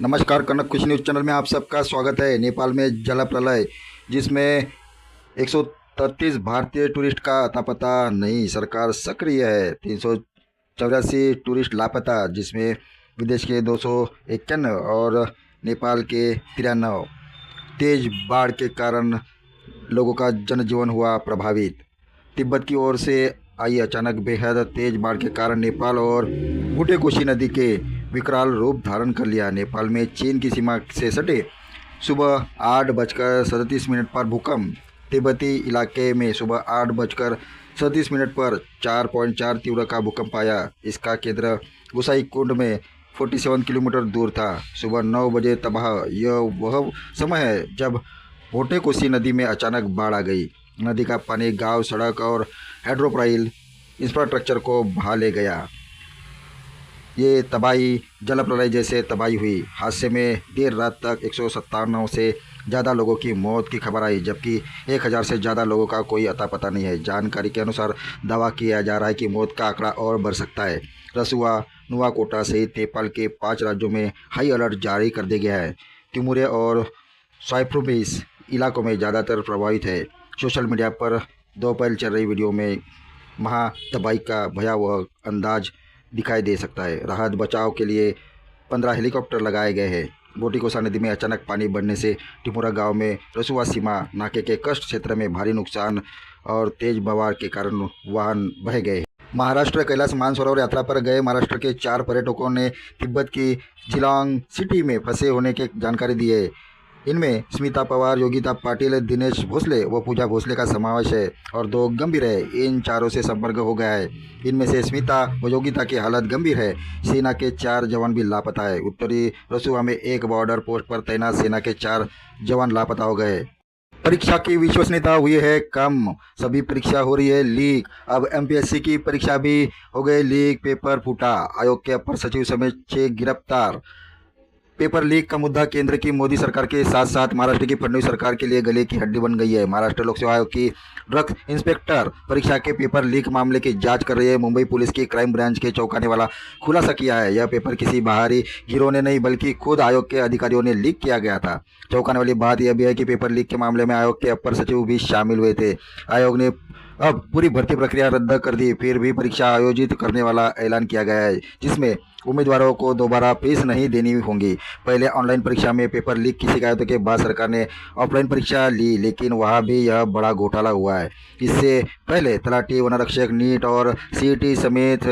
नमस्कार, कनक खुशी news channel में आप सबका स्वागत है। नेपाल में जल प्रलय, जिसमें 133 भारतीय टूरिस्ट का अता पता नहीं, सरकार सक्रिय है। 384 टूरिस्ट लापता, जिसमें विदेश के 251 और नेपाल के 93। तेज बाढ़ के कारण लोगों का जनजीवन हुआ प्रभावित। तिब्बत की ओर से आई अचानक बेहद तेज बाढ़ के कारण नेपाल और बूटे कोशी नदी के विकराल रूप धारण कर लिया। नेपाल में चीन की सीमा से सटे सुबह 8:37 पर भूकंप। तिब्बती इलाके में सुबह 8:37 पर 4.4 तीव्र का भूकंप आया। इसका केंद्र गुसाई कुंड में 47 किलोमीटर दूर था। सुबह 9 बजे तबाह। यह वह समय है जब बूटे कोशी नदी में अचानक बाढ़ आ गई। नदी का पानी गांव, सड़क और हाइड्रोपाइल इंफ्रास्ट्रक्चर को बहा ले गया। ये तबाही जल प्रलय जैसे तबाही हुई। हादसे में देर रात तक 157 से ज़्यादा लोगों की मौत की खबर आई, जबकि 1000 से ज़्यादा लोगों का कोई अता पता नहीं है। जानकारी के अनुसार दावा किया जा रहा है कि मौत का आंकड़ा और बढ़ सकता है। रसुआ, नुआकोटा सहित नेपाल के 5 राज्यों में हाई अलर्ट जारी कर दिया गया है। तिमुरे और स्वाइप्रोविस इलाकों में ज़्यादातर प्रभावित है। सोशल मीडिया पर 2 अप्रैल चल रही वीडियो में महातबाही का भयावह अंदाज दिखाई दे सकता है। राहत बचाव के लिए 15 हेलीकॉप्टर लगाए गए हैं। बोटीकोसा नदी में अचानक पानी बढ़ने से टिमुरा गांव में रसुआ सीमा नाके के कष्ट क्षेत्र में भारी नुकसान और तेज बवार के कारण वाहन बह गए। महाराष्ट्र कैलाश मानसरोवर यात्रा पर गए महाराष्ट्र के 4 पर्यटकों ने तिब्बत की जिलांग सिटी में फंसे होने की जानकारी दी है। इनमें स्मिता पवार, योगिता पाटिल, दिनेश भोसले व पूजा भोसले का समावेश है और 2 गंभीर है। इन चारों से संपर्क हो गया है। इनमें से स्मिता व योगिता की हालत गंभीर है। सेना के 4 जवान भी लापता है। उत्तरी रसुआ में एक बॉर्डर पोस्ट पर तैनात सेना के 4 जवान लापता हो गए। परीक्षा की विश्वसनीयता हुई है कम, सभी परीक्षा हो रही है लीक। अब एमपीएससी की परीक्षा भी हो गई लीक, पेपर फूटा। आयोग के अपर सचिव समेत 6 गिरफ्तार। पेपर लीक का मुद्दा केंद्र की मोदी सरकार के साथ साथ महाराष्ट्र की फडणवीस सरकार के लिए गले की हड्डी बन गई है। महाराष्ट्र लोक सेवा आयोग की ड्रग्स इंस्पेक्टर परीक्षा के पेपर लीक मामले की जांच कर रही है। मुंबई पुलिस की क्राइम ब्रांच के चौंकाने वाला खुलासा किया है। यह पेपर किसी बाहरी गिरोह ने नहीं, बल्कि खुद आयोग के अधिकारियों ने लीक किया गया था। चौंकाने वाली बात यह भी है कि पेपर लीक के मामले में आयोग के अपर सचिव भी शामिल हुए थे। आयोग ने अब पूरी भर्ती प्रक्रिया रद्द कर दी, फिर भी परीक्षा आयोजित करने वाला ऐलान किया गया है, जिसमें उम्मीदवारों को दोबारा फीस नहीं देनी होगी। पहले ऑनलाइन परीक्षा में पेपर लीक की शिकायतों के बाद सरकार ने ऑफलाइन परीक्षा ली, लेकिन वहां भी यह बड़ा घोटाला हुआ है। इससे पहले तलाटी, वनरक्षक, नीट और सीईटी समेत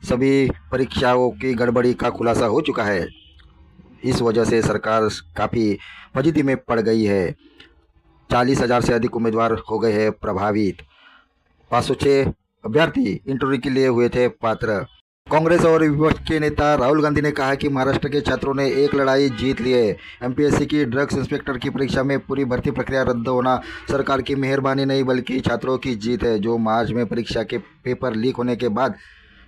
सभी परीक्षाओं की गड़बड़ी का खुलासा हो चुका है। इस वजह से सरकार काफ़ी फजीती में पड़ गई है। 40,000 से अधिक उम्मीदवार हो गए हैं प्रभावित। 506 अभ्यर्थी इंटरव्यू के लिए हुए थे पात्र। कांग्रेस और विपक्ष के नेता राहुल गांधी ने कहा कि महाराष्ट्र के छात्रों ने एक लड़ाई जीत ली है। एमपीएससी की ड्रग्स इंस्पेक्टर की परीक्षा में पूरी भर्ती प्रक्रिया रद्द होना सरकार की मेहरबानी नहीं, बल्कि छात्रों की जीत है, जो मार्च में परीक्षा के पेपर लीक होने के बाद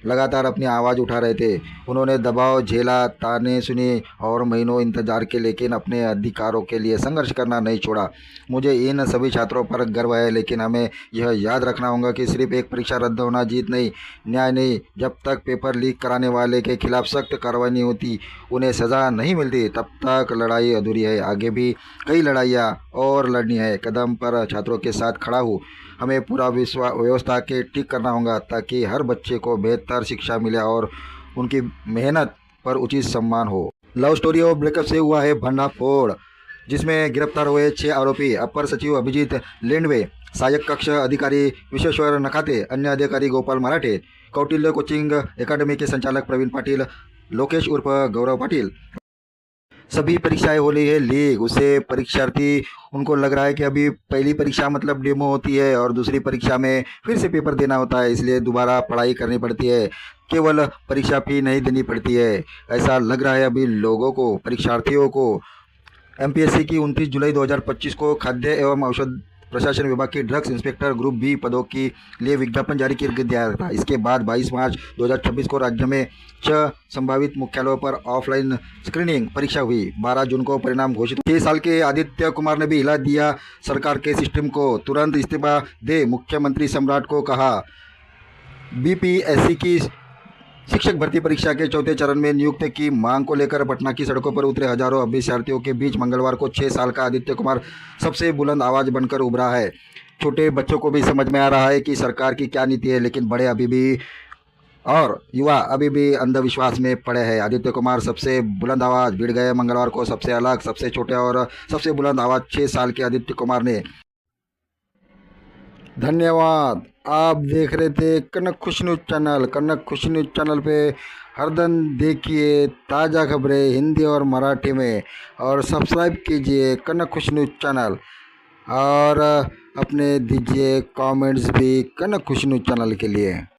लगातार अपनी आवाज़ उठा रहे थे। उन्होंने दबाव झेला, ताने सुने और महीनों इंतजार के, लेकिन अपने अधिकारों के लिए संघर्ष करना नहीं छोड़ा। मुझे इन सभी छात्रों पर गर्व है, लेकिन हमें यह याद रखना होगा कि सिर्फ एक परीक्षा रद्द होना जीत नहीं, न्याय नहीं। जब तक पेपर लीक कराने वाले के खिलाफ सख्त कार्रवाई नहीं होती, उन्हें सज़ा नहीं मिलती, तब तक लड़ाई अधूरी है। आगे भी कई लड़ाइयाँ और लड़नी है। कदम पर छात्रों के साथ खड़ा हूँ। हमें पूरा व्यवस्था के ठीक करना होगा, ताकि हर बच्चे को बेहतर शिक्षा मिले और उनकी मेहनत पर उचित सम्मान हो। लव स्टोरी और ब्रेकअप से हुआ है भंडाफोड़, जिसमें गिरफ्तार हुए 6 आरोपी। अपर सचिव अभिजीत लेंडवे, सहायक कक्ष अधिकारी विश्वेश्वर नखाते, अन्य अधिकारी गोपाल मराठे, कौटिल्य कोचिंग एकेडमी के संचालक प्रवीण पाटिल, लोकेश उर्फ गौरव पाटिल। सभी परीक्षाएं हो रही है लीक। उससे परीक्षार्थी, उनको लग रहा है कि अभी पहली परीक्षा मतलब डेमो होती है और दूसरी परीक्षा में फिर से पेपर देना होता है, इसलिए दोबारा पढ़ाई करनी पड़ती है, केवल परीक्षा फी नहीं देनी पड़ती है। ऐसा लग रहा है अभी लोगों को, परीक्षार्थियों को। एमपीएससी की 29 जुलाई 2025 को खाद्य एवं औषध प्रशासन विभाग की ड्रग्स इंस्पेक्टर ग्रुप बी पदों के लिए विज्ञापन जारी किया गया था। इसके बाद 22 मार्च 2026 को राज्य में 6 संभावित मुख्यालयों पर ऑफलाइन स्क्रीनिंग परीक्षा हुई। 12 जून को परिणाम घोषित। 6 साल के आदित्य कुमार ने भी हिला दिया सरकार के सिस्टम को, तुरंत इस्तीफा दे, मुख्यमंत्री सम्राट को कहा। बीपीएससी की शिक्षक भर्ती परीक्षा के चौथे चरण में नियुक्ति की मांग को लेकर पटना की सड़कों पर उतरे हजारों अभ्यर्थियों के बीच मंगलवार को 6 साल का आदित्य कुमार सबसे बुलंद आवाज बनकर उभरा है। छोटे बच्चों को भी समझ में आ रहा है कि सरकार की क्या नीति है, लेकिन बड़े अभी भी और युवा अभी भी अंधविश्वास में पड़े हैं। आदित्य कुमार सबसे बुलंद आवाज भिड़ गए। मंगलवार को सबसे अलग, सबसे छोटे और सबसे बुलंद आवाज 6 साल के आदित्य कुमार ने। धन्यवाद। आप देख रहे थे कनक खुश न्यूज़ चैनल। कनक खुश न्यूज़ चैनल पे हर दिन देखिए ताज़ा खबरें हिंदी और मराठी में, और सब्सक्राइब कीजिए कनक खुश न्यूज़ चैनल, और अपने दीजिए कमेंट्स भी कनक खुश न्यूज़ चैनल के लिए।